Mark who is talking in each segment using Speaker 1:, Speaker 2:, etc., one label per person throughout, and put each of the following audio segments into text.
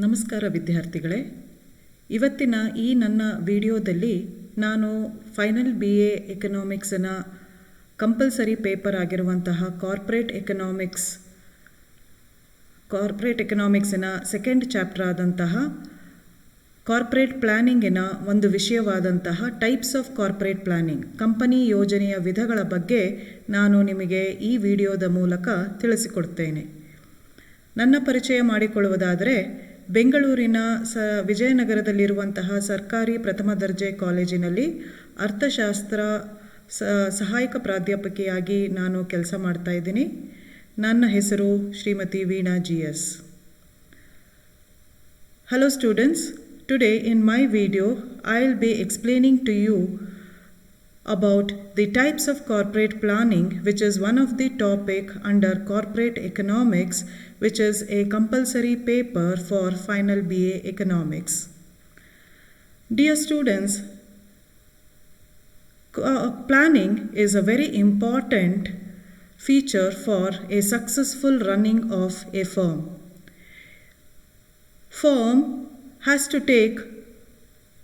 Speaker 1: ನಮಸ್ಕಾರ ವಿದ್ಯಾರ್ಥಿಗಳೇ. ಇವತ್ತಿನ ಈ ನನ್ನ ವಿಡಿಯೋದಲ್ಲಿ ನಾನು ಫೈನಲ್ BA ಎಕನಾಮಿಕ್ಸ್ನ ಕಂಪಲ್ಸರಿ ಪೇಪರ್ ಆಗಿರುವಂತಹ ಕಾರ್ಪೊರೇಟ್ ಎಕನಾಮಿಕ್ಸಿನ ಸೆಕೆಂಡ್ ಚಾಪ್ಟರ್ ಆದಂತಹ ಕಾರ್ಪೊರೇಟ್ ಪ್ಲಾನಿಂಗಿನ ಒಂದು ವಿಷಯವಾದಂತಹ types of corporate planning, company ಯೋಜನೆಯ ವಿಧಗಳ ಬಗ್ಗೆ ನಾನು ನಿಮಗೆ ಈ ವಿಡಿಯೋದ ಮೂಲಕ ತಿಳಿಸಿಕೊಡ್ತೇನೆ. ನನ್ನ ಪರಿಚಯ ಮಾಡಿಕೊಳ್ಳುವುದಾದರೆ, ಬೆಂಗಳೂರಿನ ವಿಜಯನಗರದಲ್ಲಿರುವಂತಹ ಸರ್ಕಾರಿ ಪ್ರಥಮ ದರ್ಜೆ ಕಾಲೇಜಿನಲ್ಲಿ ಅರ್ಥಶಾಸ್ತ್ರ ಸಹಾಯಕ ಪ್ರಾಧ್ಯಾಪಕಿಯಾಗಿ ನಾನು ಕೆಲಸ ಮಾಡ್ತಾ ಇದ್ದೀನಿ. ನನ್ನ ಹೆಸರು Shrimati Veena GS. Hello students, today in my video I will be explaining to you about the types of corporate planning, which is one of the topic under corporate economics, which is a compulsory paper for final BA economics. Dear students, planning is a very important feature for a successful running of a firm. Firm has to take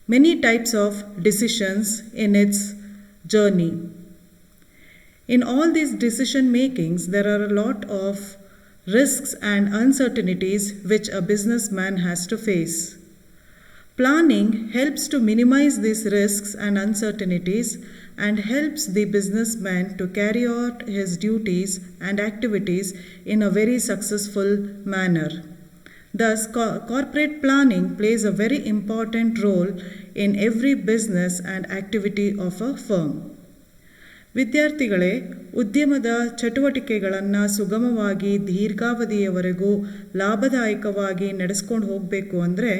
Speaker 1: many types of decisions in its journey. In all these decision makings, there are a lot of risks and uncertainties which a businessman has to face. Planning helps to minimize these risks and uncertainties and helps the businessman to carry out his duties and activities in a very successful manner. Thus, corporate planning plays a very important role in every business and activity of a firm. ವಿದ್ಯಾರ್ಥಿಗಳೇ, ಉದ್ಯಮದ ಚಟುವಟಿಕೆಗಳನ್ನು ಸುಗಮವಾಗಿ ದೀರ್ಘಾವಧಿಯವರೆಗೂ ಲಾಭದಾಯಕವಾಗಿ ನಡೆಸ್ಕೊಂಡು ಹೋಗಬೇಕು ಅಂದರೆ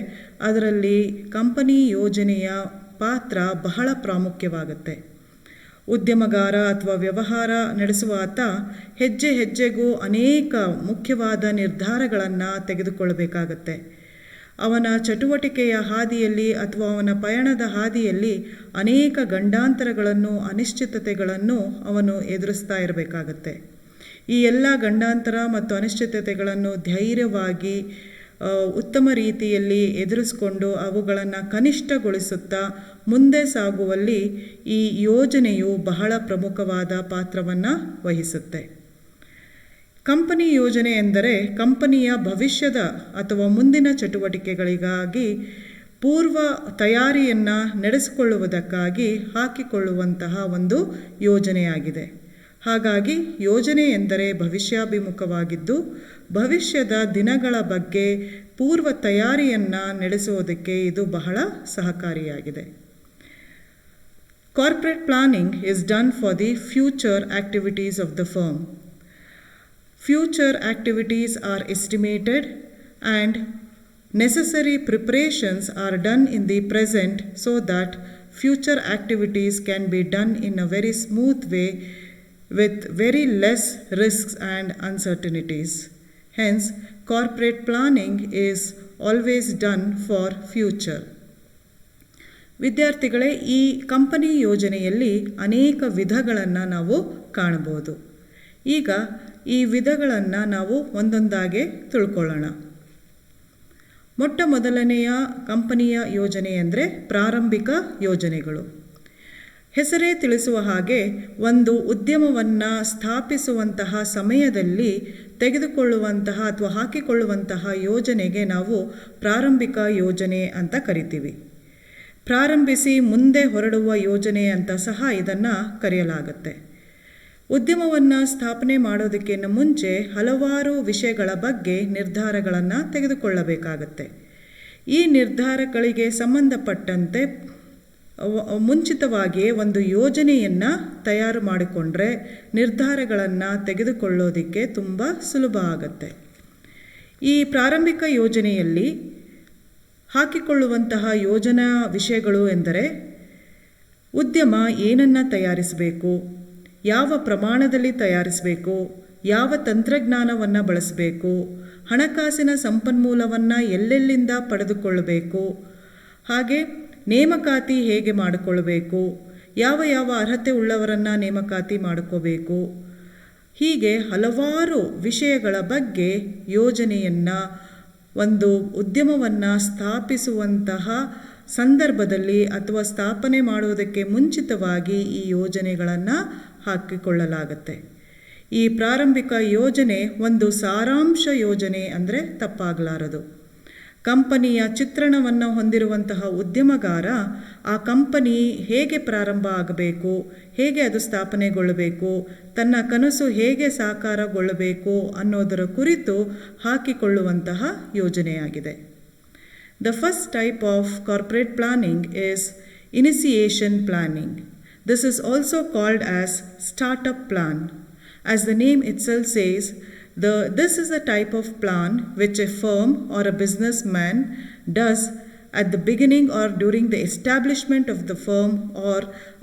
Speaker 1: ಅದರಲ್ಲಿ company ಯೋಜನೆಯ ಪಾತ್ರ ಬಹಳ ಪ್ರಾಮುಖ್ಯವಾಗುತ್ತೆ. ಉದ್ಯಮಗಾರ ಅಥವಾ ವ್ಯವಹಾರ ನಡೆಸುವ ಆತ ಹೆಜ್ಜೆ ಹೆಜ್ಜೆಗೂ ಅನೇಕ ಮುಖ್ಯವಾದ ನಿರ್ಧಾರಗಳನ್ನು ತೆಗೆದುಕೊಳ್ಳಬೇಕಾಗತ್ತೆ. ಅವನ ಚಟುವಟಿಕೆಯ ಹಾದಿಯಲ್ಲಿ ಅಥವಾ ಅವನ ಪಯಣದ ಹಾದಿಯಲ್ಲಿ ಅನೇಕ ಗಂಡಾಂತರಗಳನ್ನು, ಅನಿಶ್ಚಿತತೆಗಳನ್ನು ಅವನು ಎದುರಿಸ್ತಾ ಇರಬೇಕಾಗತ್ತೆ. ಈ ಎಲ್ಲ ಗಂಡಾಂತರ ಮತ್ತು ಅನಿಶ್ಚಿತತೆಗಳನ್ನು ಧೈರ್ಯವಾಗಿ ಉತ್ತಮ ರೀತಿಯಲ್ಲಿ ಎದುರಿಸಿಕೊಂಡು ಅವುಗಳನ್ನು ಕನಿಷ್ಠಗೊಳಿಸುತ್ತಾ ಮುಂದೆ ಸಾಗುವಲ್ಲಿ ಈ ಯೋಜನೆಯು ಬಹಳ ಪ್ರಮುಖವಾದ ಪಾತ್ರವನ್ನು ವಹಿಸುತ್ತೆ. ಕಂಪನಿ ಯೋಜನೆ ಎಂದರೆ ಕಂಪನಿಯ ಭವಿಷ್ಯದ ಅಥವಾ ಮುಂದಿನ ಚಟುವಟಿಕೆಗಳಿಗಾಗಿ ಪೂರ್ವ ತಯಾರಿಯನ್ನು ನಡೆಸಿಕೊಳ್ಳುವುದಕ್ಕಾಗಿ ಹಾಕಿಕೊಳ್ಳುವಂತಹ ಒಂದು ಯೋಜನೆಯಾಗಿದೆ. ಹಾಗಾಗಿ ಯೋಜನೆ ಎಂದರೆ ಭವಿಷ್ಯಾಭಿಮುಖವಾಗಿದ್ದು, ಭವಿಷ್ಯದ ದಿನಗಳ ಬಗ್ಗೆ ಪೂರ್ವ ತಯಾರಿಯನ್ನು ನಡೆಸುವುದಕ್ಕೆ ಇದು ಬಹಳ ಸಹಕಾರಿಯಾಗಿದೆ. Corporate planning is done for the future activities of the firm. Future activities are estimated and necessary preparations are done in the present so that future activities can be done in a very smooth way with very less risks and uncertainties. Hence, corporate planning is always done for future. ವಿದ್ಯಾರ್ಥಿಗಳೇ, ಈ company ಯೋಜನೆಯಲ್ಲಿ ಅನೇಕ ವಿಧಗಳನ್ನು ನಾವು ಕಾಣಬಹುದು. ಈಗ ಈ ವಿಧಗಳನ್ನು ನಾವು ಒಂದೊಂದಾಗಿ ತಿಳ್ಕೊಳ್ಳೋಣ. ಮೊಟ್ಟ ಮೊದಲನೆಯ ಕಂಪನಿಯ ಯೋಜನೆ ಅಂದರೆ ಪ್ರಾರಂಭಿಕ ಯೋಜನೆಗಳು. ಹೆಸರೇ ತಿಳಿಸುವ ಹಾಗೆ ಒಂದು ಉದ್ಯಮವನ್ನು ಸ್ಥಾಪಿಸುವಂತಹ ಸಮಯದಲ್ಲಿ ತೆಗೆದುಕೊಳ್ಳುವಂತಹ ಅಥವಾ ಹಾಕಿಕೊಳ್ಳುವಂತಹ ಯೋಜನೆಗೆ ನಾವು ಪ್ರಾರಂಭಿಕ ಯೋಜನೆ ಅಂತ ಕರಿತೀವಿ. ಪ್ರಾರಂಭಿಸಿ ಮುಂದೆ ಹೊರಡುವ ಯೋಜನೆ ಅಂತ ಸಹ ಇದನ್ನು ಕರೆಯಲಾಗುತ್ತೆ. ಉದ್ಯಮವನ್ನು ಸ್ಥಾಪನೆ ಮಾಡೋದಕ್ಕಿಂತ ಮುಂಚೆ ಹಲವಾರು ವಿಷಯಗಳ ಬಗ್ಗೆ ನಿರ್ಧಾರಗಳನ್ನು ತೆಗೆದುಕೊಳ್ಳಬೇಕಾಗತ್ತೆ. ಈ ನಿರ್ಧಾರಗಳಿಗೆ ಸಂಬಂಧಪಟ್ಟಂತೆ ಮುಂಚಿತವಾಗಿಯೇ ಒಂದು ಯೋಜನೆಯನ್ನು ತಯಾರು ಮಾಡಿಕೊಂಡ್ರೆ ನಿರ್ಧಾರಗಳನ್ನು ತೆಗೆದುಕೊಳ್ಳೋದಕ್ಕೆ ತುಂಬ ಸುಲಭ ಆಗುತ್ತೆ. ಈ ಪ್ರಾರಂಭಿಕ ಯೋಜನೆಯಲ್ಲಿ ಹಾಕಿಕೊಳ್ಳುವಂತಹ ಯೋಜನಾ ವಿಷಯಗಳು ಎಂದರೆ ಉದ್ಯಮ ಏನನ್ನು ತಯಾರಿಸಬೇಕು, ಯಾವ ಪ್ರಮಾಣದಲ್ಲಿ ತಯಾರಿಸಬೇಕು, ಯಾವ ತಂತ್ರಜ್ಞಾನವನ್ನು ಬಳಸಬೇಕು, ಹಣಕಾಸಿನ ಸಂಪನ್ಮೂಲವನ್ನು ಎಲ್ಲೆಲ್ಲಿಂದ ಪಡೆದುಕೊಳ್ಳಬೇಕು, ಹಾಗೆ ನೇಮಕಾತಿ ಹೇಗೆ ಮಾಡಿಕೊಳ್ಳಬೇಕು, ಯಾವ ಯಾವ ಅರ್ಹತೆ ಉಳ್ಳವರನ್ನು ನೇಮಕಾತಿ ಮಾಡಿಕೋಬೇಕು, ಹೀಗೆ ಹಲವಾರು ವಿಷಯಗಳ ಬಗ್ಗೆ ಯೋಜನೆಯನ್ನು ಒಂದು ಉದ್ಯಮವನ್ನು ಸ್ಥಾಪಿಸುವಂತಹ ಸಂದರ್ಭದಲ್ಲಿ ಅಥವಾ ಸ್ಥಾಪನೆ ಮಾಡುವುದಕ್ಕೆ ಮುಂಚಿತವಾಗಿ ಈ ಯೋಜನೆಗಳನ್ನು ಹಾಕಿಕೊಳ್ಳಲಾಗುತ್ತೆ. ಈ ಪ್ರಾರಂಭಿಕ ಯೋಜನೆ ಒಂದು ಸಾರಾಂಶ ಯೋಜನೆ ಅಂದರೆ ತಪ್ಪಾಗಲಾರದು. ಕಂಪನಿಯ ಚಿತ್ರಣವನ್ನು ಹೊಂದಿರುವಂತಹ ಉದ್ಯಮಗಾರ ಆ ಕಂಪನಿ ಹೇಗೆ ಪ್ರಾರಂಭ ಆಗಬೇಕು, ಹೇಗೆ ಅದು ಸ್ಥಾಪನೆಗೊಳ್ಳಬೇಕು, ತನ್ನ ಕನಸು ಹೇಗೆ ಸಾಕಾರಗೊಳ್ಳಬೇಕು ಅನ್ನೋದರ ಕುರಿತು ಹಾಕಿಕೊಳ್ಳುವಂತಹ ಯೋಜನೆಯಾಗಿದೆ. The first type of corporate planning is initiation planning. This is also called as startup plan. As the name itself says, this is a type of plan which a firm or a businessman does at the beginning or during the establishment of the firm or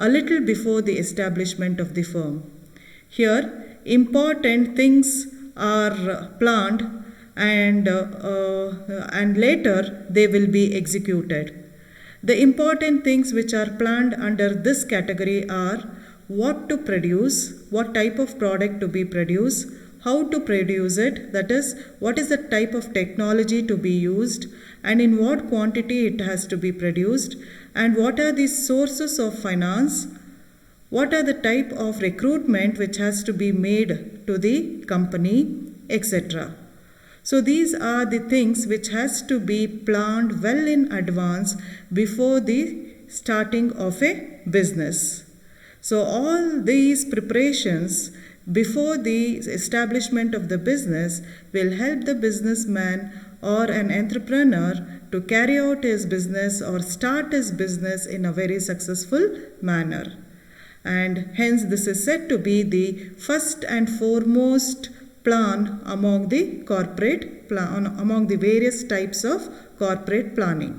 Speaker 1: a little before the establishment of the firm. Here, important things are planned and later they will be executed. The important things which are planned under this category are what to produce, what type of product to be produced, how to produce it, that is, what is the type of technology to be used, and in what quantity it has to be produced, and what are the sources of finance, what are the type of recruitment which has to be made to the company, etc. So these are the things which has to be planned well in advance before the starting of a business. So all these preparations before the establishment of the business will help the businessman or an entrepreneur to carry out his business or start his business in a very successful manner. And hence this is said to be the first and foremost plan among the corporate plan, among the various types of corporate planning.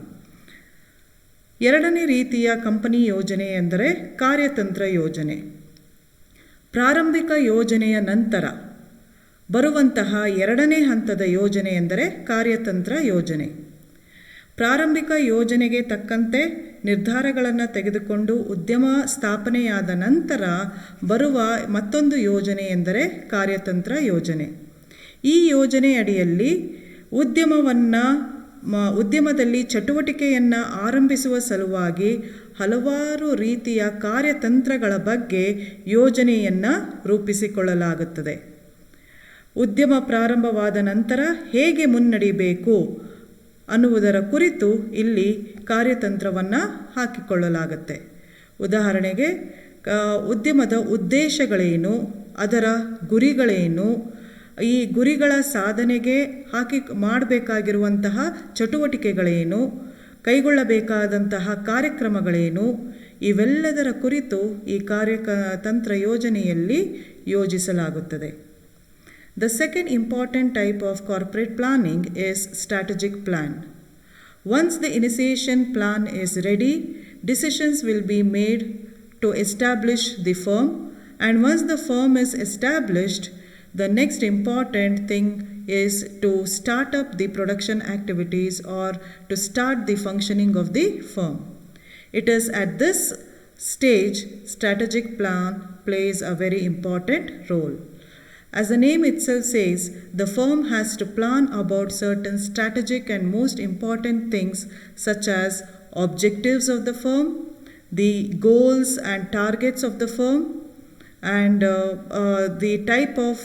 Speaker 1: ಎರಡನೇ ರೀತಿಯ company ಯೋಜನೆ ಎಂದರೆ ಕಾರ್ಯತಂತ್ರ ಯೋಜನೆ. ಪ್ರಾರಂಭಿಕ ಯೋಜನೆಯ ನಂತರ ಬರುವಂತಹ ಎರಡನೇ ಹಂತದ ಯೋಜನೆ ಎಂದರೆ ಕಾರ್ಯತಂತ್ರ ಯೋಜನೆ. ಪ್ರಾರಂಭಿಕ ಯೋಜನೆಗೆ ತಕ್ಕಂತೆ ನಿರ್ಧಾರಗಳನ್ನು ತೆಗೆದುಕೊಂಡು ಉದ್ಯಮ ಸ್ಥಾಪನೆಯಾದ ನಂತರ ಬರುವ ಮತ್ತೊಂದು ಯೋಜನೆ ಎಂದರೆ ಕಾರ್ಯತಂತ್ರ ಯೋಜನೆ. ಈ ಯೋಜನೆ ಅಡಿಯಲ್ಲಿ ಉದ್ಯಮದಲ್ಲಿ ಚಟುವಟಿಕೆಯನ್ನು ಆರಂಭಿಸುವ ಸಲುವಾಗಿ ಹಲವಾರು ರೀತಿಯ ಕಾರ್ಯತಂತ್ರಗಳ ಬಗ್ಗೆ ಯೋಜನೆಯನ್ನು ರೂಪಿಸಿಕೊಳ್ಳಲಾಗುತ್ತದೆ. ಉದ್ಯಮ ಪ್ರಾರಂಭವಾದ ನಂತರ ಹೇಗೆ ಮುನ್ನಡೆಯಬೇಕು ಅನ್ನುವುದರ ಕುರಿತು ಇಲ್ಲಿ ಕಾರ್ಯತಂತ್ರವನ್ನು ಹಾಕಿಕೊಳ್ಳಲಾಗುತ್ತೆ. ಉದಾಹರಣೆಗೆ ಉದ್ಯಮದ ಉದ್ದೇಶಗಳೇನು, ಅದರ ಗುರಿಗಳೇನು, ಈ ಗುರಿಗಳ ಸಾಧನೆಗೆ ಮಾಡಬೇಕಾಗಿರುವಂತಹ ಚಟುವಟಿಕೆಗಳೇನು, ಕೈಗೊಳ್ಳಬೇಕಾದಂತಹ ಕಾರ್ಯಕ್ರಮಗಳೇನು, ಇವೆಲ್ಲದರ ಕುರಿತು ಈ ಕಾರ್ಯತಂತ್ರ ಯೋಜನೆಯಲ್ಲಿ ಯೋಜಿಸಲಾಗುತ್ತದೆ. The second important type of corporate planning is strategic plan. Once the initiation plan is ready, decisions will be made to establish the firm, and once the firm is established, the next important thing is to start up the production activities or to start the functioning of the firm. It is at this stage strategic plan plays a very important role. As the name itself says, the firm has to plan about certain strategic and most important things such as objectives of the firm, the goals and targets of the firm, and the type of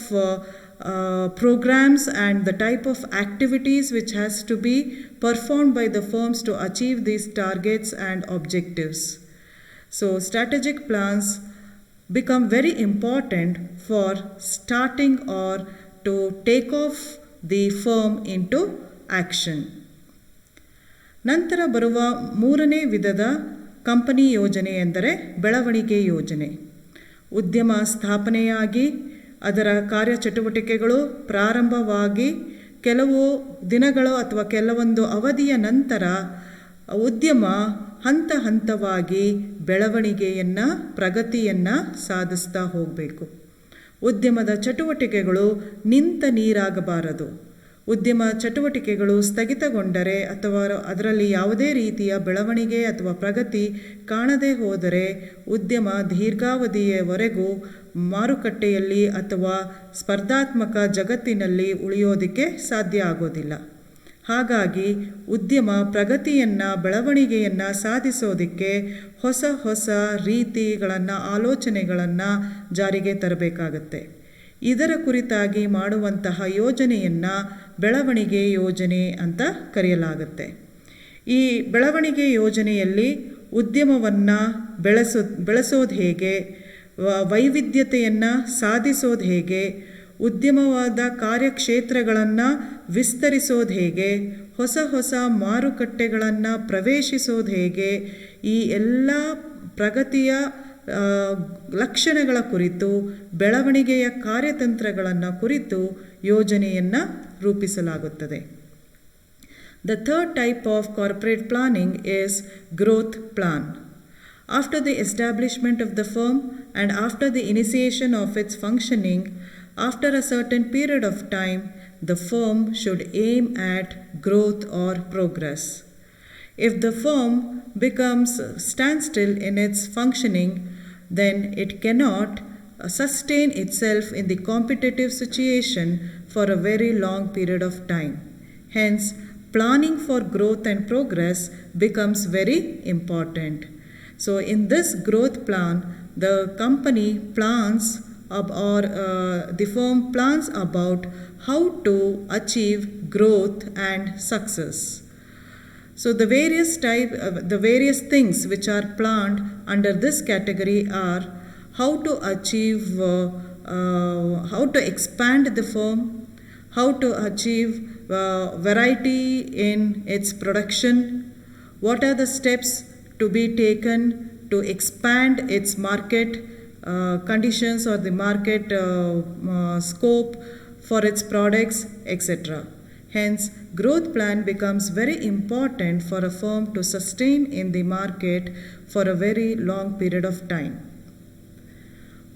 Speaker 1: programs and the type of activities which has to be performed by the firms to achieve these targets and objectives. So strategic plans become very important for starting or to take off the firm into action. ನಂತರ ಬರುವ ಮೂರನೇ ವಿಧದ company ಯೋಜನೆ ಎಂದರೆ ಬೆಳವಣಿಗೆ ಯೋಜನೆ. ಉದ್ಯಮ ಸ್ಥಾಪನೆಯಾಗಿ ಅದರ ಕಾರ್ಯಚಟುವಟಿಕೆಗಳು ಪ್ರಾರಂಭವಾಗಿ ಕೆಲವು ದಿನಗಳು ಅಥವಾ ಕೆಲವೊಂದು ಅವಧಿಯ ನಂತರ ಉದ್ಯಮ ಹಂತ ಹಂತವಾಗಿ ಬೆಳವಣಿಗೆಯನ್ನು ಪ್ರಗತಿಯನ್ನು ಸಾಧಿಸ್ತಾ ಹೋಗಬೇಕು. ಉದ್ಯಮದ ಚಟುವಟಿಕೆಗಳು ನಿಂತ ನೀರಾಗಬಾರದು. ಉದ್ಯಮ ಚಟುವಟಿಕೆಗಳು ಸ್ಥಗಿತಗೊಂಡರೆ ಅಥವಾ ಅದರಲ್ಲಿ ಯಾವುದೇ ರೀತಿಯ ಬೆಳವಣಿಗೆ ಅಥವಾ ಪ್ರಗತಿ ಕಾಣದೇ ಹೋದರೆ ಉದ್ಯಮ ದೀರ್ಘಾವಧಿಯವರೆಗೂ ಮಾರುಕಟ್ಟೆಯಲ್ಲಿ ಅಥವಾ ಸ್ಪರ್ಧಾತ್ಮಕ ಜಗತ್ತಿನಲ್ಲಿ ಉಳಿಯೋದಕ್ಕೆ ಸಾಧ್ಯ ಆಗೋದಿಲ್ಲ. ಹಾಗಾಗಿ ಉದ್ಯಮ ಪ್ರಗತಿಯನ್ನು ಬೆಳವಣಿಗೆಯನ್ನು ಸಾಧಿಸೋದಕ್ಕೆ ಹೊಸ ಹೊಸ ರೀತಿಗಳನ್ನು ಆಲೋಚನೆಗಳನ್ನು ಜಾರಿಗೆ ತರಬೇಕಾಗತ್ತೆ. ಇದರ ಕುರಿತಾಗಿ ಮಾಡುವಂತಹ ಯೋಜನೆಯನ್ನು ಬೆಳವಣಿಗೆ ಯೋಜನೆ ಅಂತ ಕರೆಯಲಾಗುತ್ತೆ. ಈ ಬೆಳವಣಿಗೆ ಯೋಜನೆಯಲ್ಲಿ ಉದ್ಯಮವನ್ನು ಬೆಳೆಸೋದು ಹೇಗೆ, ವೈವಿಧ್ಯತೆಯನ್ನು ಸಾಧಿಸೋದು ಹೇಗೆ, ಉದ್ಯಮವಾದ ಕಾರ್ಯಕ್ಷೇತ್ರಗಳನ್ನು ವಿಸ್ತರಿಸೋದು ಹೇಗೆ, ಹೊಸ ಹೊಸ ಮಾರುಕಟ್ಟೆಗಳನ್ನು ಪ್ರವೇಶಿಸೋದು ಹೇಗೆ, ಈ ಎಲ್ಲ ಪ್ರಗತಿಯ ಲಕ್ಷಣಗಳ ಕುರಿತು, ಬೆಳವಣಿಗೆಯ ಕಾರ್ಯತಂತ್ರಗಳನ್ನು ಕುರಿತು ಯೋಜನೆಯನ್ನು ರೂಪಿಸಲಾಗುತ್ತದೆ. The third type of corporate planning is growth plan. After the establishment of the firm and after the initiation of its functioning, after a certain period of time, the firm should aim at growth or progress. If the firm becomes standstill in its functioning, then it cannot sustain itself in the competitive situation for a very long period of time. Hence, planning for growth and progress becomes very important. So in this growth plan, the company plans the firm plans about how to achieve growth and success. So the various things which are planned under this category are how to achieve, how to expand the firm, how to achieve variety in its production, what are the steps to be taken to expand its market conditions or the market scope for its products, etc. Hence, growth plan becomes very important for a firm to sustain in the market for a very long period of time.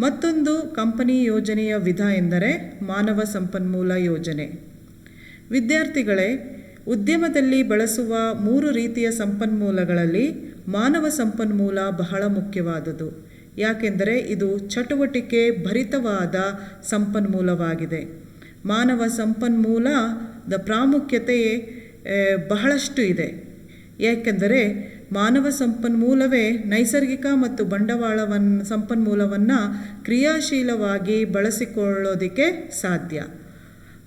Speaker 1: ಮತ್ತೊಂದು company ಯೋಜನೆಯ ವಿಧ ಎಂದರೆ ಮಾನವ ಸಂಪನ್ಮೂಲ ಯೋಜನೆ. ವಿದ್ಯಾರ್ಥಿಗಳೇ, ಉದ್ಯಮದಲ್ಲಿ ಬಳಸುವ 3 ರೀತಿಯ ಸಂಪನ್ಮೂಲಗಳಲ್ಲಿ ಮಾನವ ಸಂಪನ್ಮೂಲ ಬಹಳ ಮುಖ್ಯವಾದುದು. ಯಾಕೆಂದರೆ ಇದು ಚಟುವಟಿಕೆ ಭರಿತವಾದ ಸಂಪನ್ಮೂಲವಾಗಿದೆ. ಮಾನವ ಸಂಪನ್ಮೂಲದ ಪ್ರಾಮುಖ್ಯತೆ ಬಹಳಷ್ಟು ಇದೆ. ಏಕೆಂದರೆ ಮಾನವ ಸಂಪನ್ಮೂಲವೇ ನೈಸರ್ಗಿಕ ಮತ್ತು ಸಂಪನ್ಮೂಲವನ್ನು ಕ್ರಿಯಾಶೀಲವಾಗಿ ಬಳಸಿಕೊಳ್ಳೋದಕ್ಕೆ ಸಾಧ್ಯ.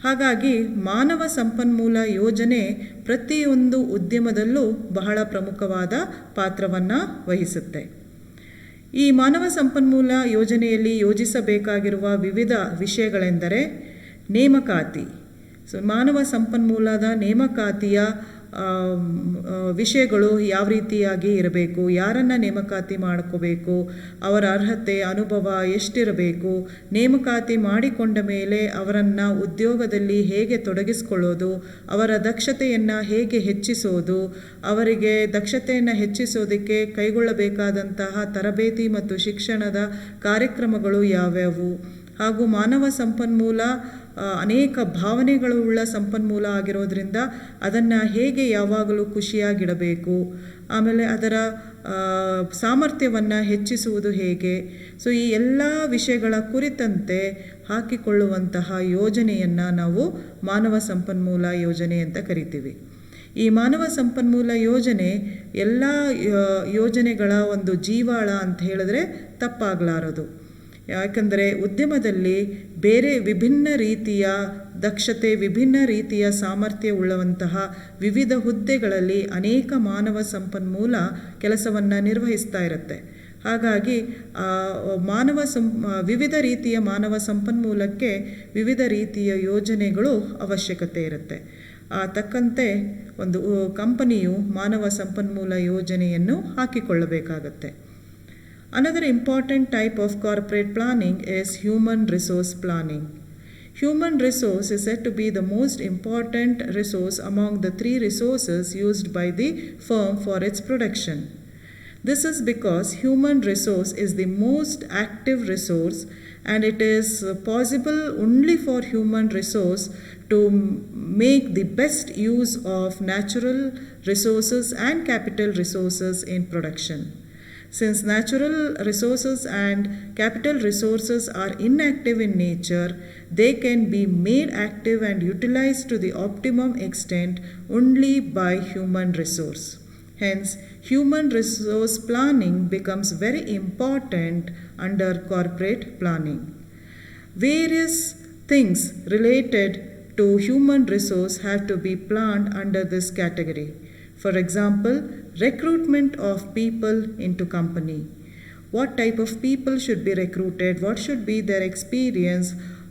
Speaker 1: ಹಾಗಾಗಿ ಮಾನವ ಸಂಪನ್ಮೂಲ ಯೋಜನೆ ಪ್ರತಿಯೊಂದು ಉದ್ಯಮದಲ್ಲೂ ಬಹಳ ಪ್ರಮುಖವಾದ ಪಾತ್ರವನ್ನು ವಹಿಸುತ್ತೆ. ಈ ಮಾನವ ಸಂಪನ್ಮೂಲ ಯೋಜನೆಯಲ್ಲಿ ಯೋಜಿಸಬೇಕಾಗಿರುವ ವಿವಿಧ ವಿಷಯಗಳೆಂದರೆ ನೇಮಕಾತಿ. ಮಾನವ ಸಂಪನ್ಮೂಲದ ನೇಮಕಾತಿಯ ವಿಷಯಗಳು ಯಾವ ರೀತಿಯಾಗಿ ಇರಬೇಕು, ಯಾರನ್ನು ನೇಮಕಾತಿ ಮಾಡ್ಕೋಬೇಕು, ಅವರ ಅರ್ಹತೆ ಅನುಭವ ಎಷ್ಟಿರಬೇಕು, ನೇಮಕಾತಿ ಮಾಡಿಕೊಂಡ ಮೇಲೆ ಅವರನ್ನು ಉದ್ಯೋಗದಲ್ಲಿ ಹೇಗೆ ತೊಡಗಿಸಿಕೊಳ್ಳೋದು, ಅವರ ದಕ್ಷತೆಯನ್ನು ಹೇಗೆ ಹೆಚ್ಚಿಸೋದು, ಅವರಿಗೆ ದಕ್ಷತೆಯನ್ನು ಹೆಚ್ಚಿಸೋದಕ್ಕೆ ಕೈಗೊಳ್ಳಬೇಕಾದಂತಹ ತರಬೇತಿ ಮತ್ತು ಶಿಕ್ಷಣದ ಕಾರ್ಯಕ್ರಮಗಳು ಯಾವ್ಯಾವು, ಹಾಗೂ ಮಾನವ ಸಂಪನ್ಮೂಲ ಅನೇಕ ಭಾವನೆಗಳುಳ್ಳ ಸಂಪನ್ಮೂಲ ಆಗಿರೋದ್ರಿಂದ ಅದನ್ನು ಹೇಗೆ ಯಾವಾಗಲೂ ಖುಷಿಯಾಗಿಡಬೇಕು, ಆಮೇಲೆ ಅದರ ಸಾಮರ್ಥ್ಯವನ್ನು ಹೆಚ್ಚಿಸುವುದು ಹೇಗೆ. ಸೊ ಈ ಎಲ್ಲ ವಿಷಯಗಳ ಕುರಿತಂತೆ ಹಾಕಿಕೊಳ್ಳುವಂತಹ ಯೋಜನೆಯನ್ನು ನಾವು ಮಾನವ ಸಂಪನ್ಮೂಲ ಯೋಜನೆ ಅಂತ ಕರಿತೀವಿ. ಈ ಮಾನವ ಸಂಪನ್ಮೂಲ ಯೋಜನೆ ಎಲ್ಲ ಯೋಜನೆಗಳ ಒಂದು ಜೀವಾಳ ಅಂತ ಹೇಳಿದ್ರೆ ತಪ್ಪಾಗಲಾರದು. ಯಾಕಂದರೆ ಉದ್ಯಮದಲ್ಲಿ ವಿಭಿನ್ನ ರೀತಿಯ ದಕ್ಷತೆ, ವಿಭಿನ್ನ ರೀತಿಯ ಸಾಮರ್ಥ್ಯ ಉಳ್ಳವಂತಹ ವಿವಿಧ ಹುದ್ದೆಗಳಲ್ಲಿ ಅನೇಕ ಮಾನವ ಸಂಪನ್ಮೂಲ ಕೆಲಸವನ್ನು ನಿರ್ವಹಿಸ್ತಾ ಇರುತ್ತೆ. ಹಾಗಾಗಿ ವಿವಿಧ ರೀತಿಯ ಮಾನವ ಸಂಪನ್ಮೂಲಕ್ಕೆ ವಿವಿಧ ರೀತಿಯ ಯೋಜನೆಗಳು ಅವಶ್ಯಕತೆ ಇರುತ್ತೆ. ತಕ್ಕಂತೆ ಒಂದು ಕಂಪನಿಯು ಮಾನವ ಸಂಪನ್ಮೂಲ ಯೋಜನೆಯನ್ನು ಹಾಕಿಕೊಳ್ಳಬೇಕಾಗತ್ತೆ. Another important type of corporate planning is human resource planning. Human resource is said to be the most important resource among the 3 resources used by the firm for its production. This is because human resource is the most active resource, and it is possible only for human resource to make the best use of natural resources and capital resources in production. Since natural resources and capital resources are inactive in nature, they can be made active and utilized to the optimum extent only by human resource. Hence, human resource planning becomes very important under corporate planning. Various things related to human resource have to be planned under this category. For example, recruitment of people into company. What type of people should be recruited? What should be their experience?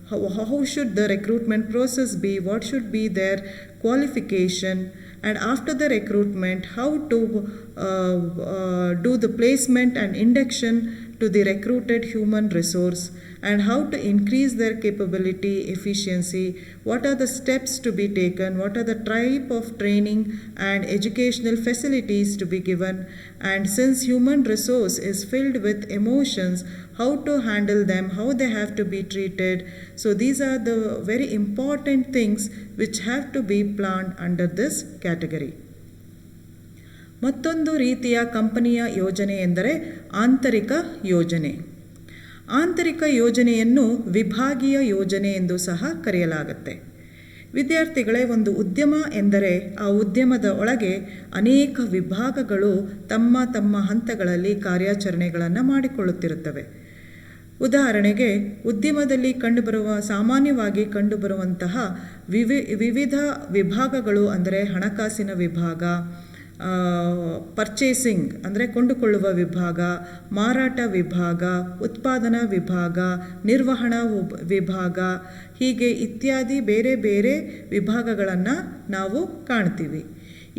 Speaker 1: How should the recruitment process be? What should be their qualification? And after the recruitment, how to do the placement and induction to the recruited human resource, and how to increase their capability, efficiency, what are the steps to be taken, what are the type of training and educational facilities to be given, and since human resource is filled with emotions, how to handle them, how they have to be treated. So these are the very important things which have to be planned under this category. ಮತ್ತೊಂದು ರೀತಿಯ ಕಂಪನಿಯ ಯೋಜನೆ ಎಂದರೆ ಆಂತರಿಕ ಯೋಜನೆ. ಆಂತರಿಕ ಯೋಜನೆಯನ್ನು ವಿಭಾಗೀಯ ಯೋಜನೆ ಎಂದು ಸಹ ಕರೆಯಲಾಗುತ್ತೆ. ವಿದ್ಯಾರ್ಥಿಗಳೇ, ಒಂದು ಉದ್ಯಮ ಎಂದರೆ ಆ ಉದ್ಯಮದ ಒಳಗೆ ಅನೇಕ ವಿಭಾಗಗಳು ತಮ್ಮ ತಮ್ಮ ಹಂತಗಳಲ್ಲಿ ಕಾರ್ಯಾಚರಣೆಗಳನ್ನು ಮಾಡಿಕೊಳ್ಳುತ್ತಿರುತ್ತವೆ. ಉದಾಹರಣೆಗೆ, ಉದ್ಯಮದಲ್ಲಿ ಸಾಮಾನ್ಯವಾಗಿ ಕಂಡುಬರುವಂತಹ ವಿವಿಧ ವಿಭಾಗಗಳು ಅಂದರೆ ಹಣಕಾಸಿನ ವಿಭಾಗ, ಪರ್ಚೇಸಿಂಗ್ ಅಂದರೆ ಕೊಂಡುಕೊಳ್ಳುವ ವಿಭಾಗ, ಮಾರಾಟ ವಿಭಾಗ, ಉತ್ಪಾದನಾ ವಿಭಾಗ, ನಿರ್ವಹಣಾ ವಿಭಾಗ, ಹೀಗೆ ಇತ್ಯಾದಿ ಬೇರೆ ಬೇರೆ ವಿಭಾಗಗಳನ್ನು ನಾವು ಕಾಣ್ತೀವಿ.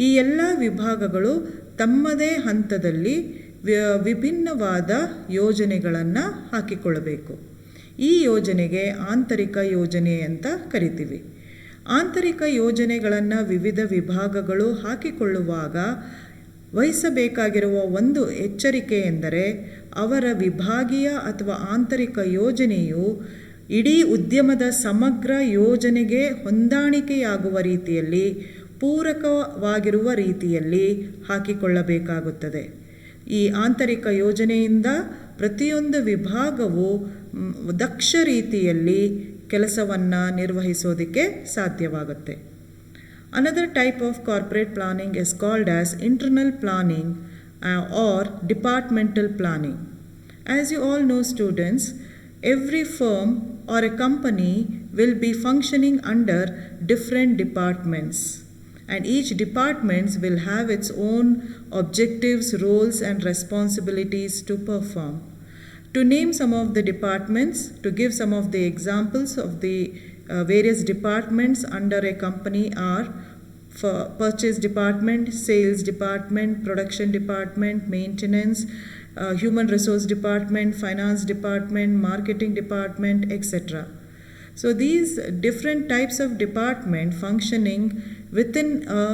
Speaker 1: ಈ ಎಲ್ಲ ವಿಭಾಗಗಳು ತಮ್ಮದೇ ಹಂತದಲ್ಲಿ ವಿಭಿನ್ನವಾದ ಯೋಜನೆಗಳನ್ನು ಹಾಕಿಕೊಳ್ಳಬೇಕು. ಈ ಯೋಜನೆಗೆ ಆಂತರಿಕ ಯೋಜನೆ ಅಂತ ಕರಿತೀವಿ. ಆಂತರಿಕ ಯೋಜನೆಗಳನ್ನು ವಿವಿಧ ವಿಭಾಗಗಳು ಹಾಕಿಕೊಳ್ಳುವಾಗ ವಹಿಸಬೇಕಾಗಿರುವ ಒಂದು ಎಚ್ಚರಿಕೆ ಎಂದರೆ, ಅವರ ವಿಭಾಗೀಯ ಅಥವಾ ಆಂತರಿಕ ಯೋಜನೆಯು ಇಡೀ ಉದ್ಯಮದ ಸಮಗ್ರ ಯೋಜನೆಗೆ ಹೊಂದಾಣಿಕೆಯಾಗುವ ರೀತಿಯಲ್ಲಿ, ಪೂರಕವಾಗಿರುವ ರೀತಿಯಲ್ಲಿ ಹಾಕಿಕೊಳ್ಳಬೇಕಾಗುತ್ತದೆ. ಈ ಆಂತರಿಕ ಯೋಜನೆಯಿಂದ ಪ್ರತಿಯೊಂದು ವಿಭಾಗವು ದಕ್ಷ ರೀತಿಯಲ್ಲಿ ಕೆಲಸವನ್ನು ನಿರ್ವಹಿಸೋದಕ್ಕೆ ಸಾಧ್ಯವಾಗುತ್ತೆ. Another type of corporate planning is called as internal planning or departmental planning. As you all know, students, every firm or a company will be functioning under different departments, and each department will have its own objectives, roles and responsibilities to perform. To name some of the departments, to give some of the examples of the various departments under a company are purchase department, sales department, production department, maintenance, human resource department, finance department, marketing department, etc. So these different types of department functioning within a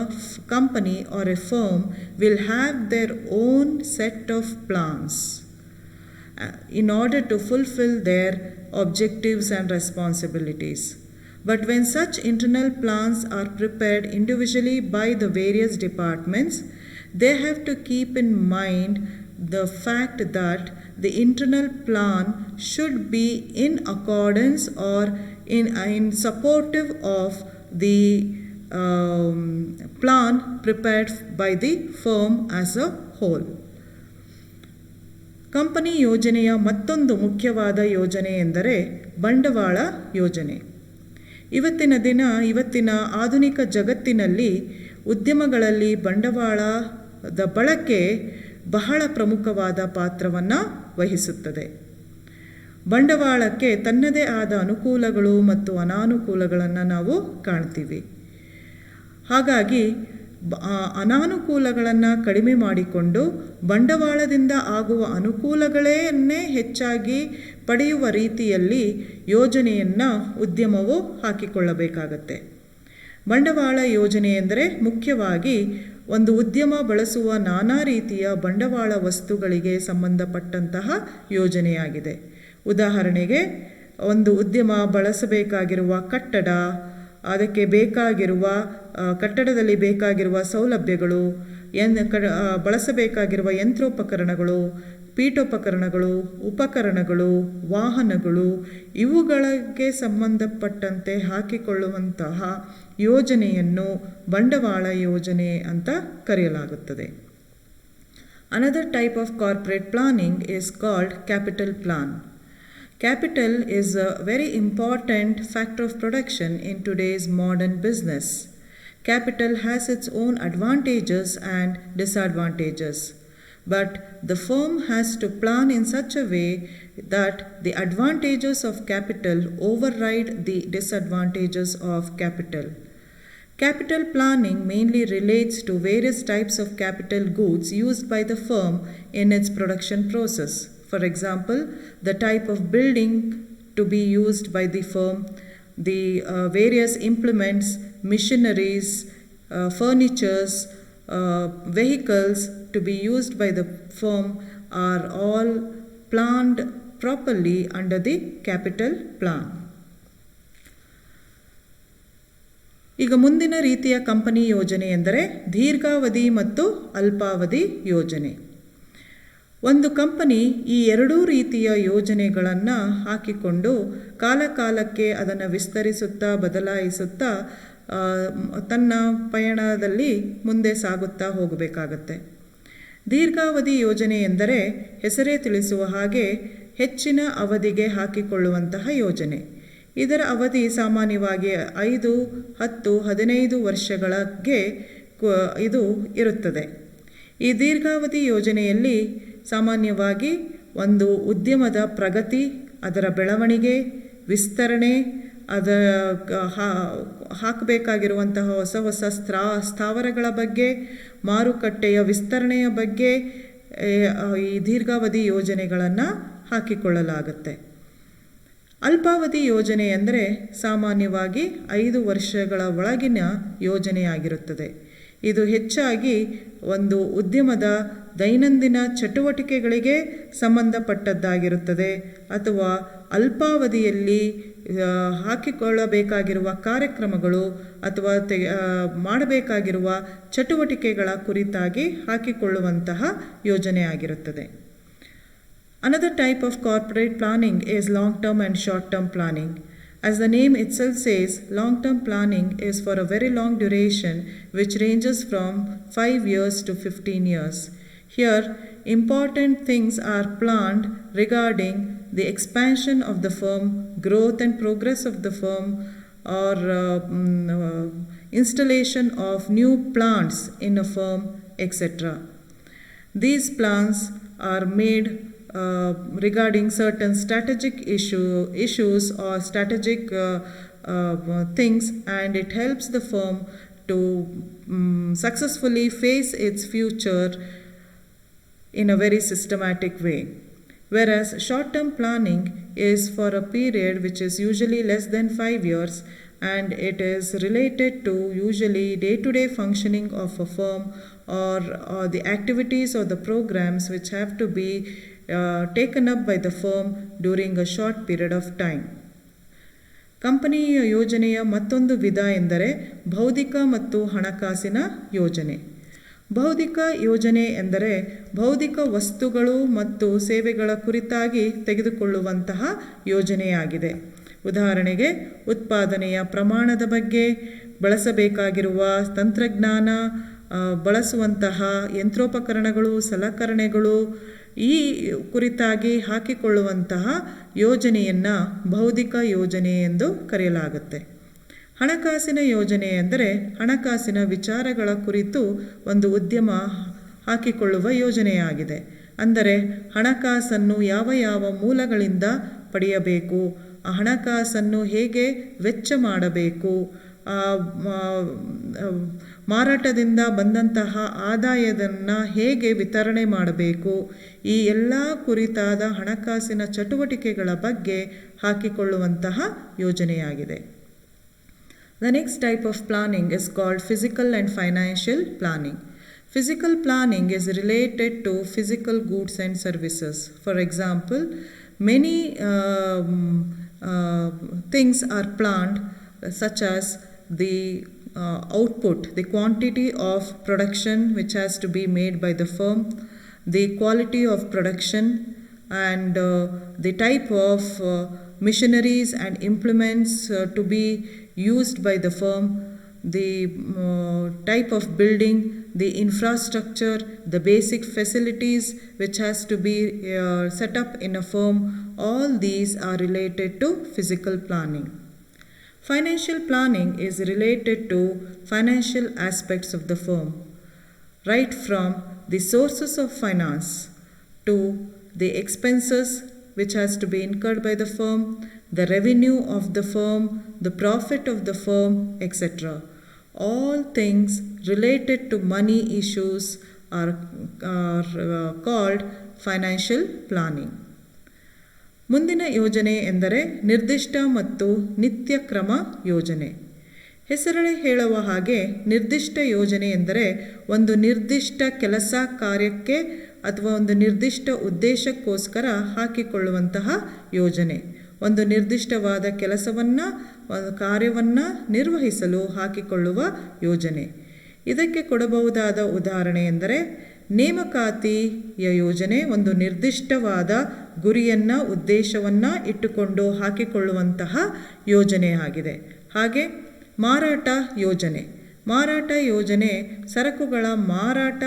Speaker 1: company or a firm will have their own set of plans in order to fulfill their objectives and responsibilities. But when such internal plans are prepared individually by the various departments, they have to keep in mind the fact that the internal plan should be in accordance or in supportive of the plan prepared by the firm as a whole. Company ಯೋಜನೆಯ ಮತ್ತೊಂದು ಮುಖ್ಯವಾದ ಯೋಜನೆ ಎಂದರೆ ಬಂಡವಾಳ ಯೋಜನೆ. ಇವತ್ತಿನ ಆಧುನಿಕ ಜಗತ್ತಿನಲ್ಲಿ ಉದ್ಯಮಗಳಲ್ಲಿ ಬಂಡವಾಳದ ಬಳಕೆ ಬಹಳ ಪ್ರಮುಖವಾದ ಪಾತ್ರವನ್ನು ವಹಿಸುತ್ತದೆ. ಬಂಡವಾಳಕ್ಕೆ ತನ್ನದೇ ಆದ ಅನುಕೂಲಗಳು ಮತ್ತು ಅನಾನುಕೂಲಗಳನ್ನು ನಾವು ಕಾಣ್ತೀವಿ. ಹಾಗಾಗಿ ಅನಾನುಕೂಲಗಳನ್ನು ಕಡಿಮೆ ಮಾಡಿಕೊಂಡು ಬಂಡವಾಳದಿಂದ ಆಗುವ ಅನುಕೂಲಗಳನ್ನೇ ಹೆಚ್ಚಾಗಿ ಪಡೆಯುವ ರೀತಿಯಲ್ಲಿ ಯೋಜನೆಯನ್ನು ಉದ್ಯಮವು ಹಾಕಿಕೊಳ್ಳಬೇಕಾಗತ್ತೆ. ಬಂಡವಾಳ ಯೋಜನೆ ಎಂದರೆ ಮುಖ್ಯವಾಗಿ ಒಂದು ಉದ್ಯಮ ಬಳಸುವ ನಾನಾ ರೀತಿಯ ಬಂಡವಾಳ ವಸ್ತುಗಳಿಗೆ ಸಂಬಂಧಪಟ್ಟಂತಹ ಯೋಜನೆಯಾಗಿದೆ. ಉದಾಹರಣೆಗೆ, ಒಂದು ಉದ್ಯಮ ಬಳಸಬೇಕಾಗಿರುವ ಕಟ್ಟಡ, ಅದಕ್ಕೆ ಬೇಕಾಗಿರುವ ಕಟ್ಟಡದಲ್ಲಿ ಬೇಕಾಗಿರುವ ಸೌಲಭ್ಯಗಳು, ಬಳಸಬೇಕಾಗಿರುವ ಯಂತ್ರೋಪಕರಣಗಳು, ಪೀಠೋಪಕರಣಗಳು, ಉಪಕರಣಗಳು, ವಾಹನಗಳು ಇವುಗಳಿಗೆ ಸಂಬಂಧಪಟ್ಟಂತೆ ಹಾಕಿಕೊಳ್ಳುವಂತಹ ಯೋಜನೆಯನ್ನು ಬಂಡವಾಳ ಯೋಜನೆ ಅಂತ ಕರೆಯಲಾಗುತ್ತದೆ. Another type of corporate planning is called capital plan. Capital is a very important factor of production in today's modern business. Capital has its own advantages and disadvantages, but the firm has to plan in such a way that the advantages of capital override the disadvantages of capital. Capital planning mainly relates to various types of capital goods used by the firm in its production process. For example, the type of building to be used by the firm, the various implements, machineries, furnitures, vehicles to be used by the firm are all planned properly under the capital plan. ಈಗ ಮುಂದಿನ ರೀತಿಯ company ಯೋಜನೆ ಎಂದರೆ ದೀರ್ಘಾವಧಿ ಮತ್ತು ಅಲ್ಪಾವಧಿ ಯೋಜನೆ. ಒಂದು ಕಂಪನಿ ಈ ಎರಡೂ ರೀತಿಯ ಯೋಜನೆಗಳನ್ನು ಹಾಕಿಕೊಂಡು ಕಾಲಕಾಲಕ್ಕೆ ಅದನ್ನು ವಿಸ್ತರಿಸುತ್ತಾ ಬದಲಾಯಿಸುತ್ತಾ ತನ್ನ ಪಯಣದಲ್ಲಿ ಮುಂದೆ ಸಾಗುತ್ತಾ ಹೋಗಬೇಕಾಗತ್ತೆ. ದೀರ್ಘಾವಧಿ ಯೋಜನೆ ಎಂದರೆ ಹೆಸರೇ ತಿಳಿಸುವ ಹಾಗೆ ಹೆಚ್ಚಿನ ಅವಧಿಗೆ ಹಾಕಿಕೊಳ್ಳುವಂತಹ ಯೋಜನೆ. ಇದರ ಅವಧಿ ಸಾಮಾನ್ಯವಾಗಿ 5, 10, 15 ವರ್ಷಗಳಿಗೆ ಇದು ಇರುತ್ತದೆ. ಈ ದೀರ್ಘಾವಧಿ ಯೋಜನೆಯಲ್ಲಿ ಸಾಮಾನ್ಯವಾಗಿ ಒಂದು ಉದ್ಯಮದ ಪ್ರಗತಿ, ಅದರ ಬೆಳವಣಿಗೆ, ವಿಸ್ತರಣೆ, ಹಾಕಬೇಕಾಗಿರುವಂತಹ ಹೊಸ ಹೊಸ ಸ್ಥಾವರಗಳ ಬಗ್ಗೆ, ಮಾರುಕಟ್ಟೆಯ ವಿಸ್ತರಣೆಯ ಬಗ್ಗೆ ಈ ದೀರ್ಘಾವಧಿ ಯೋಜನೆಗಳನ್ನು ಹಾಕಿಕೊಳ್ಳಲಾಗುತ್ತೆ. ಅಲ್ಪಾವಧಿ ಯೋಜನೆ ಅಂದರೆ ಸಾಮಾನ್ಯವಾಗಿ 5 ವರ್ಷಗಳ ಒಳಗಿನ ಯೋಜನೆಯಾಗಿರುತ್ತದೆ. ಇದು ಹೆಚ್ಚಾಗಿ ಒಂದು ಉದ್ಯಮದ ದೈನಂದಿನ ಚಟುವಟಿಕೆಗಳಿಗೆ ಸಂಬಂಧಪಟ್ಟದ್ದಾಗಿರುತ್ತದೆ ಅಥವಾ ಅಲ್ಪಾವಧಿಯಲ್ಲಿ ಹಾಕಿಕೊಳ್ಳಬೇಕಾಗಿರುವ ಕಾರ್ಯಕ್ರಮಗಳು ಅಥವಾ ಮಾಡಬೇಕಾಗಿರುವ ಚಟುವಟಿಕೆಗಳ ಕುರಿತಾಗಿ ಹಾಕಿಕೊಳ್ಳುವಂತಹ ಯೋಜನೆಯಾಗಿರುತ್ತದೆ. Another type of corporate planning is long-term and short-term planning. As the name itself says, long-term planning is for a very long duration which ranges from 5 years to 15 years. Here, important things are planned regarding the expansion of the firm, growth and progress of the firm, or installation of new plants in a firm, etc. These plans are made regarding certain strategic issues or strategic things, and it helps the firm to successfully face its future in a very systematic way. Whereas short-term planning is for a period which is usually less than 5 years, and it is related to usually day-to-day functioning of a firm or the activities or the programs which have to be taken up by the firm during a short period of time. ಕಂಪನಿಯ ಯೋಜನೆಯ ಮತ್ತೊಂದು ವಿಧ ಎಂದರೆ ಬೌದ್ಧಿಕ ಮತ್ತು ಹಣಕಾಸಿನ ಯೋಜನೆ. ಬೌದ್ಧಿಕ ಯೋಜನೆ ಎಂದರೆ ಬೌದ್ಧಿಕ ವಸ್ತುಗಳು ಮತ್ತು ಸೇವೆಗಳ ಕುರಿತಾಗಿ ತೆಗೆದುಕೊಳ್ಳುವಂತಹ ಯೋಜನೆಯಾಗಿದೆ. ಉದಾಹರಣೆಗೆ ಉತ್ಪಾದನೆಯ ಪ್ರಮಾಣದ ಬಗ್ಗೆ, ಬಳಸಬೇಕಾಗಿರುವ ತಂತ್ರಜ್ಞಾನ, ಬಳಸುವಂತಹ ಯಂತ್ರೋಪಕರಣಗಳು, ಸಲಕರಣೆಗಳು ಈ ಕುರಿತಾಗಿ ಹಾಕಿಕೊಳ್ಳುವಂತಹ ಯೋಜನೆಯನ್ನು ಬೌದ್ಧಿಕ ಯೋಜನೆ ಎಂದು ಕರೆಯಲಾಗುತ್ತೆ. ಹಣಕಾಸಿನ ಯೋಜನೆ ಎಂದರೆ ಹಣಕಾಸಿನ ವಿಚಾರಗಳ ಕುರಿತು ಒಂದು ಉದ್ಯಮ ಹಾಕಿಕೊಳ್ಳುವ ಯೋಜನೆಯಾಗಿದೆ. ಅಂದರೆ ಹಣಕಾಸನ್ನು ಯಾವ ಯಾವ ಮೂಲಗಳಿಂದ ಪಡೆಯಬೇಕು, ಆ ಹಣಕಾಸನ್ನು ಹೇಗೆ ವೆಚ್ಚ ಮಾಡಬೇಕು, ಮಾರಾಟದಿಂದ ಬಂದಂತಹ ಆದಾಯವನ್ನು ಹೇಗೆ ವಿತರಣೆ ಮಾಡಬೇಕು, ಈ ಎಲ್ಲ ಕುರಿತಾದ ಹಣಕಾಸಿನ ಚಟುವಟಿಕೆಗಳ ಬಗ್ಗೆ ಹಾಕಿಕೊಳ್ಳುವಂತಹ ಯೋಜನೆಯಾಗಿದೆ. The next type of planning is called physical and financial planning. Physical planning is related to physical goods and services. For example, many things are planned, such as the output, the quantity of production which has to be made by the firm, the quality of production, and the type of machineries and implements to be used by the firm, the type of building, the infrastructure, the basic facilities which has to be set up in a firm. All these are related to physical planning. Financial planning is related to financial aspects of the firm, right from the sources of finance to the expenses which has to be incurred by the firm, the revenue of the firm, the profit of the firm, etc. All things related to money issues are called financial planning. ಮುಂದಿನ ಯೋಜನೆ ಎಂದರೆ ನಿರ್ದಿಷ್ಟ ಮತ್ತು ನಿತ್ಯ ಕ್ರಮ ಯೋಜನೆ. ಹೆಸರೇ ಹೇಳುವ ಹಾಗೆ ನಿರ್ದಿಷ್ಟ ಯೋಜನೆ ಎಂದರೆ ಒಂದು ನಿರ್ದಿಷ್ಟ ಕೆಲಸ ಕಾರ್ಯಕ್ಕೆ ಅಥವಾ ಒಂದು ನಿರ್ದಿಷ್ಟ ಉದ್ದೇಶಕ್ಕೋಸ್ಕರ ಹಾಕಿಕೊಳ್ಳುವಂತಹ ಯೋಜನೆ. ಒಂದು ನಿರ್ದಿಷ್ಟವಾದ ಕೆಲಸವನ್ನು, ಒಂದು ಕಾರ್ಯವನ್ನು ನಿರ್ವಹಿಸಲು ಹಾಕಿಕೊಳ್ಳುವ ಯೋಜನೆ. ಇದಕ್ಕೆ ಕೊಡಬಹುದಾದ ಉದಾಹರಣೆ ಎಂದರೆ ನೇಮಕಾತಿಯ ಯೋಜನೆ ಒಂದು ನಿರ್ದಿಷ್ಟವಾದ ಗುರಿಯನ್ನು, ಉದ್ದೇಶವನ್ನು ಇಟ್ಟುಕೊಂಡು ಹಾಕಿಕೊಳ್ಳುವಂತಹ ಯೋಜನೆ ಆಗಿದೆ. ಹಾಗೆ ಮಾರಾಟ ಯೋಜನೆ. ಮಾರಾಟ ಯೋಜನೆ ಸರಕುಗಳ ಮಾರಾಟ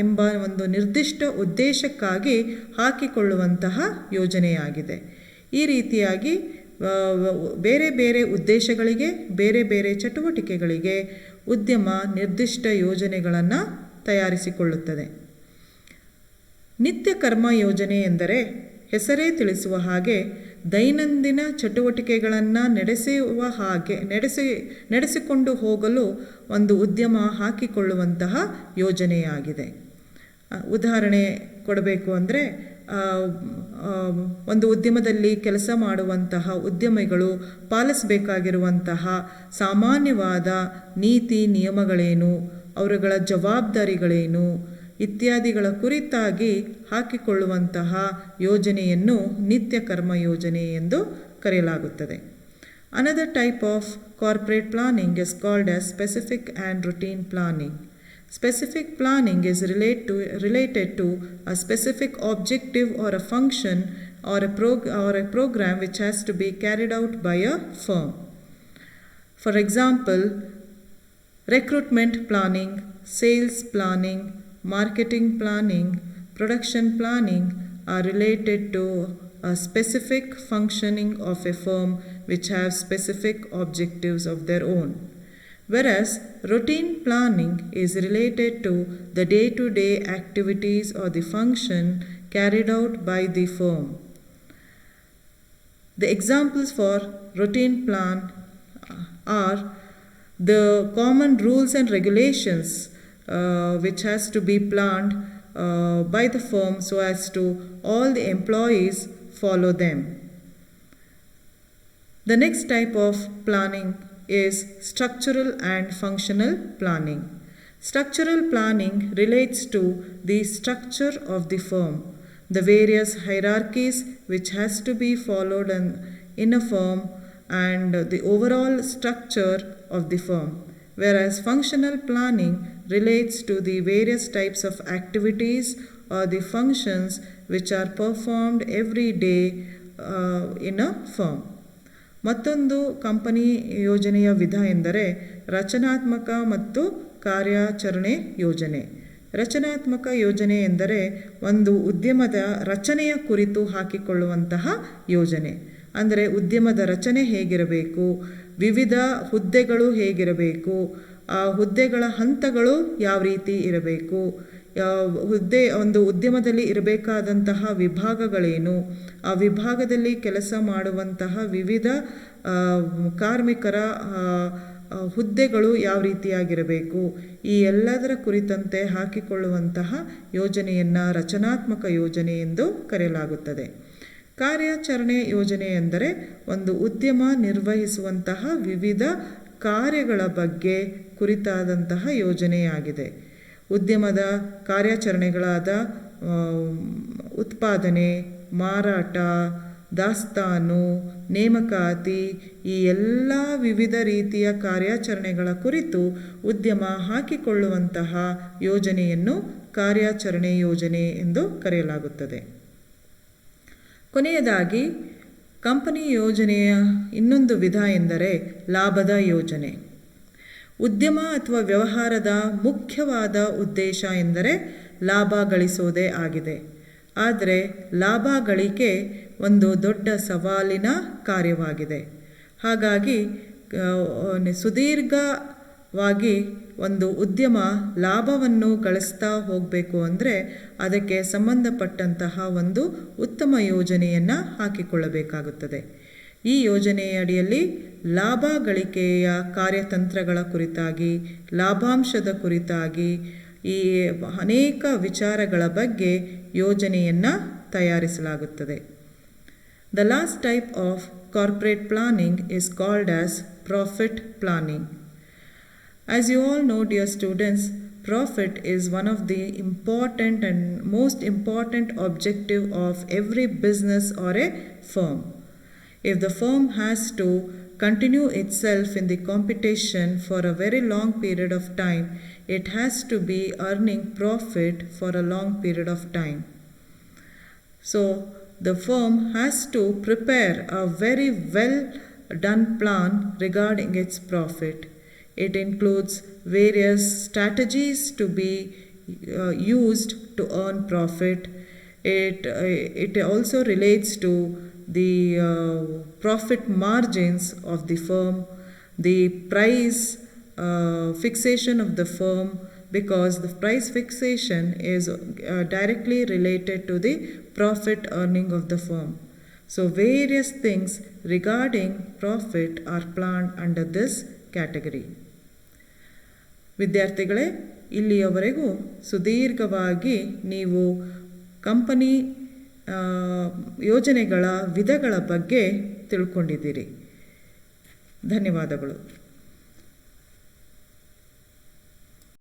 Speaker 1: ಎಂಬ ಒಂದು ನಿರ್ದಿಷ್ಟ ಉದ್ದೇಶಕ್ಕಾಗಿ ಹಾಕಿಕೊಳ್ಳುವಂತಹ ಯೋಜನೆಯಾಗಿದೆ. ಈ ರೀತಿಯಾಗಿ ಬೇರೆ ಬೇರೆ ಉದ್ದೇಶಗಳಿಗೆ, ಬೇರೆ ಬೇರೆ ಚಟುವಟಿಕೆಗಳಿಗೆ ಉದ್ಯಮ ನಿರ್ದಿಷ್ಟ ಯೋಜನೆಗಳನ್ನು ತಯಾರಿಸಿಕೊಳ್ಳುತ್ತದೆ. ನಿತ್ಯ ಕರ್ಮ ಯೋಜನೆ ಎಂದರೆ ಹೆಸರೇ ತಿಳಿಸುವ ಹಾಗೆ ದೈನಂದಿನ ಚಟುವಟಿಕೆಗಳನ್ನು ನಡೆಸಿಕೊಂಡು ಹೋಗಲು ಒಂದು ಉದ್ಯಮ ಹಾಕಿಕೊಳ್ಳುವಂತಹ ಯೋಜನೆಯಾಗಿದೆ. ಉದಾಹರಣೆ ಕೊಡಬೇಕು ಅಂದರೆ ಒಂದು ಉದ್ಯಮದಲ್ಲಿ ಕೆಲಸ ಮಾಡುವಂತಹ ಉದ್ಯಮಿಗಳು ಪಾಲಿಸಬೇಕಾಗಿರುವಂತಹ ಸಾಮಾನ್ಯವಾದ ನೀತಿ ನಿಯಮಗಳೇನು, ಅವರುಗಳ ಜವಾಬ್ದಾರಿಗಳೇನು ಇತ್ಯಾದಿಗಳ ಕುರಿತಾಗಿ ಹಾಕಿಕೊಳ್ಳುವಂತಹ ಯೋಜನೆಯನ್ನು ನಿತ್ಯ ಕರ್ಮ ಯೋಜನೆ ಎಂದು ಕರೆಯಲಾಗುತ್ತದೆ. Another type of corporate planning is called as specific and routine planning. Specific planning is related to a specific objective or a function or a program which has to be carried out by a firm. For example, recruitment planning, sales planning, marketing planning, production planning are related to a specific functioning of a firm which have specific objectives of their own. Whereas routine planning is related to the day-to-day activities or the function carried out by the firm. The examples for routine plan are the common rules and regulations which has to be planned by the firm so as to all the employees follow them. The next type of planning is structural and functional planning. Structural planning relates to the structure of the firm, the various hierarchies which has to be followed in a firm, and the overall structure of the firm. Whereas functional planning relates to the various types of activities or the functions which are performed every day in a firm. ಮತ್ತೊಂದು company ಯೋಜನೆಯ ವಿಧ ಎಂದರೆ ರಚನಾತ್ಮಕ ಮತ್ತು ಕಾರ್ಯಾಚರಣೆ ಯೋಜನೆ. ರಚನಾತ್ಮಕ ಯೋಜನೆ ಎಂದರೆ ಒಂದು ಉದ್ಯಮದ ರಚನೆಯ ಕುರಿತು ಹಾಕಿಕೊಳ್ಳುವಂತಹ ಯೋಜನೆ. ಅಂದರೆ ಉದ್ಯಮದ ರಚನೆ ಹೇಗಿರಬೇಕು, ವಿವಿಧ ಹುದ್ದೆಗಳು ಹೇಗಿರಬೇಕು, ಆ ಹುದ್ದೆಗಳ ಹಂತಗಳು ಯಾವ ರೀತಿ ಇರಬೇಕು, ಒಂದು ಉದ್ಯಮದಲ್ಲಿ ಇರಬೇಕಾದಂತಹ ವಿಭಾಗಗಳೇನು, ಆ ವಿಭಾಗದಲ್ಲಿ ಕೆಲಸ ಮಾಡುವಂತಹ ವಿವಿಧ ಕಾರ್ಮಿಕರ ಹುದ್ದೆಗಳು ಯಾವ ರೀತಿಯಾಗಿರಬೇಕು, ಈ ಎಲ್ಲದರ ಕುರಿತಂತೆ ಹಾಕಿಕೊಳ್ಳುವಂತಹ ಯೋಜನೆಯನ್ನು ರಚನಾತ್ಮಕ ಯೋಜನೆ ಎಂದು ಕರೆಯಲಾಗುತ್ತದೆ. ಕಾರ್ಯಾಚರಣೆ ಯೋಜನೆ ಎಂದರೆ ಒಂದು ಉದ್ಯಮ ನಿರ್ವಹಿಸುವಂತಹ ವಿವಿಧ ಕಾರ್ಯಗಳ ಬಗ್ಗೆ ಕುರಿತಾದಂತಹ ಯೋಜನೆಯಾಗಿದೆ. ಉದ್ಯಮದ ಕಾರ್ಯಾಚರಣೆಗಳಾದ ಉತ್ಪಾದನೆ, ಮಾರಾಟ, ದಾಸ್ತಾನು, ನೇಮಕಾತಿ ಈ ಎಲ್ಲ ವಿವಿಧ ರೀತಿಯ ಕಾರ್ಯಾಚರಣೆಗಳ ಕುರಿತು ಉದ್ಯಮ ಹಾಕಿಕೊಳ್ಳುವಂತಹ ಯೋಜನೆಯನ್ನು ಕಾರ್ಯಾಚರಣೆ ಯೋಜನೆ ಎಂದು ಕರೆಯಲಾಗುತ್ತದೆ. ಕೊನೆಯದಾಗಿ ಕಂಪನಿ ಯೋಜನೆಯ ಇನ್ನೊಂದು ವಿಧ ಎಂದರೆ ಲಾಭದ ಯೋಜನೆ. ಉದ್ಯಮ ಅಥವಾ ವ್ಯವಹಾರದ ಮುಖ್ಯವಾದ ಉದ್ದೇಶ ಎಂದರೆ ಲಾಭ ಗಳಿಸುವುದೇ ಆಗಿದೆ. ಆದರೆ ಲಾಭ ಗಳಿಕೆ ಒಂದು ದೊಡ್ಡ ಸವಾಲಿನ ಕಾರ್ಯವಾಗಿದೆ. ಹಾಗಾಗಿ ಸುದೀರ್ಘವಾಗಿ ಒಂದು ಉದ್ಯಮ ಲಾಭವನ್ನು ಗಳಿಸ್ತಾ ಹೋಗಬೇಕು ಅಂದರೆ ಅದಕ್ಕೆ ಸಂಬಂಧಪಟ್ಟಂತಹ ಒಂದು ಉತ್ತಮ ಯೋಜನೆಯನ್ನು ಹಾಕಿಕೊಳ್ಳಬೇಕಾಗುತ್ತದೆ. ಈ ಯೋಜನೆಯ ಅಡಿಯಲ್ಲಿ ಲಾಭ ಗಳಿಕೆಯ ಕಾರ್ಯತಂತ್ರಗಳ ಕುರಿತಾಗಿ, ಲಾಭಾಂಶದ ಕುರಿತಾಗಿ ಈ ಅನೇಕ ವಿಚಾರಗಳ ಬಗ್ಗೆ ಯೋಜನೆಯನ್ನು ತಯಾರಿಸಲಾಗುತ್ತದೆ. The last type of corporate planning is called as profit planning. As you all know, dear students, profit is one of the important and most important objective of every business or a firm. If the firm has to continue itself in the competition for a very long period of time, it has to be earning profit for a long period of time. So the firm has to prepare a very well done plan regarding its profit. It includes various strategies to be used to earn profit. It also relates to the profit margins of the firm, the price fixation of the firm, because the price fixation is directly related to the profit earning of the firm. So various things regarding profit are planned under this category. ವಿದ್ಯಾರ್ಥಿಗಳೇ, ಇಲ್ಲಿಯವರೆಗೂ ಸುದೀರ್ಘವಾಗಿ ನೀವು company ಯೋಜನೆಗಳ ವಿಧಗಳ ಬಗ್ಗೆ ತಿಳ್ಕೊಂಡಿದ್ದೀರಿ. ಧನ್ಯವಾದಗಳು.